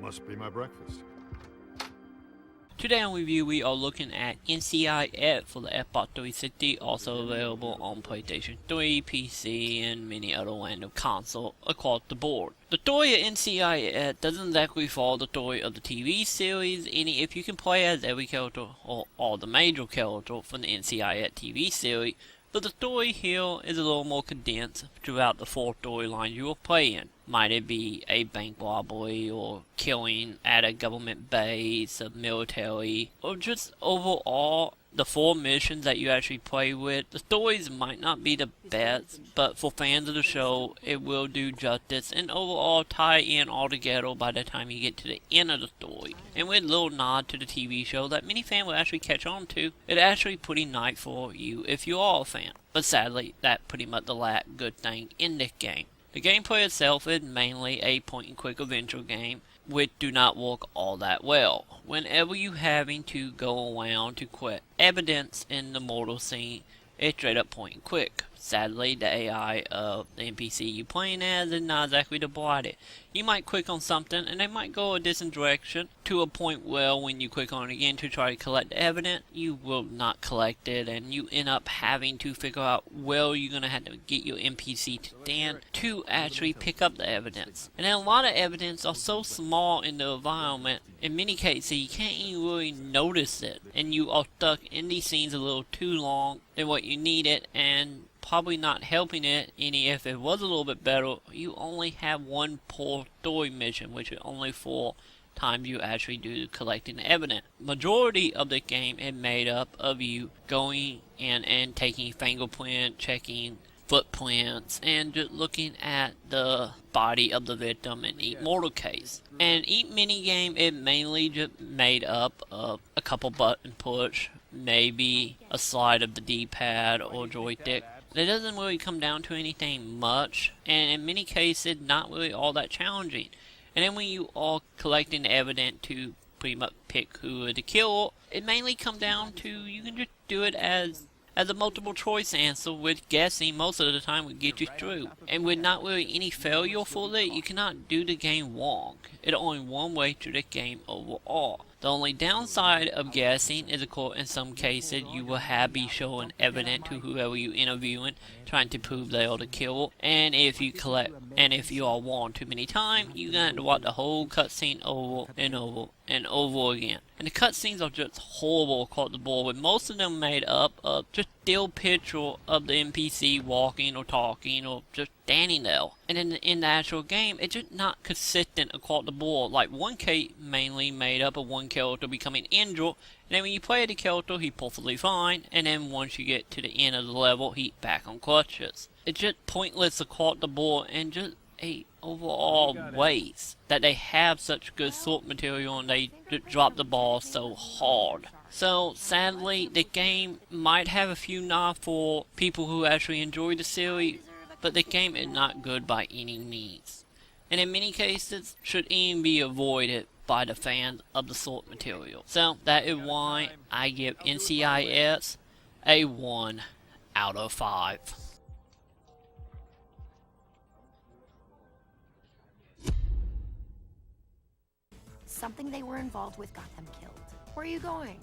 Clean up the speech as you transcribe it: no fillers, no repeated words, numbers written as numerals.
Must be my breakfast. Today on review we are looking at NCIS for the Xbox 360, also available on PlayStation 3, PC, and many other random consoles across the board. The story of NCIS doesn't exactly follow the story of the TV series, any if you can play as every character or all the major characters from the NCIS TV series, but the story here is a little more condensed throughout the four storylines you will play in. Might it be a bank robbery, or killing at a government base, a military, or just overall the four missions that you actually play with. The stories might not be the best, but for fans of the show, it will do justice and overall tie in all together by the time you get to the end of the story. And with a little nod to the TV show that many fans will actually catch on to, it's actually pretty nice for you if you are a fan. But sadly, that's pretty much the last good thing in this game. The gameplay itself is mainly a point-and-click adventure game, which do not work all that well. Whenever you having to go around to collect evidence in the mortal scene, it's straight up point and click. Sadly, the AI of the NPC you playing as is not exactly the brightest. You might click on something and they might go a different direction to a point where when you click on it again to try to collect the evidence, you will not collect it and you end up having to figure out where you're going to have to get your NPC to stand to actually pick up the evidence. And then a lot of evidence are so small in the environment, in many cases you can't even really notice it, and you are stuck in these scenes a little too long than what you needed, and probably not helping it any. If it was a little bit better, you only have one poor story mission, which is only 4 times you actually do collecting the evidence. Majority of the game is made up of you going in and taking fingerprint, checking footprints, and just looking at the body of the victim in each mortal case. And each minigame is mainly just made up of a couple button push, maybe a slide of the D-pad or joystick. It doesn't really come down to anything much, and in many cases not really all that challenging. And then when you are collecting evidence to pretty much pick who is the killer, it mainly comes down to you can just do it as a multiple choice answer, with guessing most of the time would get you through. And with not really any failure for it, you cannot do the game wrong. It's only one way to the game overall. The only downside of guessing is, of course, in some cases you will be showing evidence to whoever you interviewing, trying to prove they are the killer. And if you are warned too many times, you're gonna have to watch the whole cutscene over and over and over again. And the cutscenes are just horrible across the board, with most of them made up of just still picture of the NPC walking or talking or just standing there. And in the actual game, it's just not consistent across the board. Like one case mainly made up of one character becoming injured, and then when you play the character, he's perfectly fine, and then once you get to the end of the level, he's back on crutches. It's just pointless across the board, and just a overall waste that they have such good source material and they just drop the ball so hard. So sadly, the game might have a few nods for people who actually enjoy the series, but the game is not good by any means, and in many cases should even be avoided by the fans of the source material. So that is why I give NCIS a 1 out of 5. Something they were involved with got them killed. Where are you going?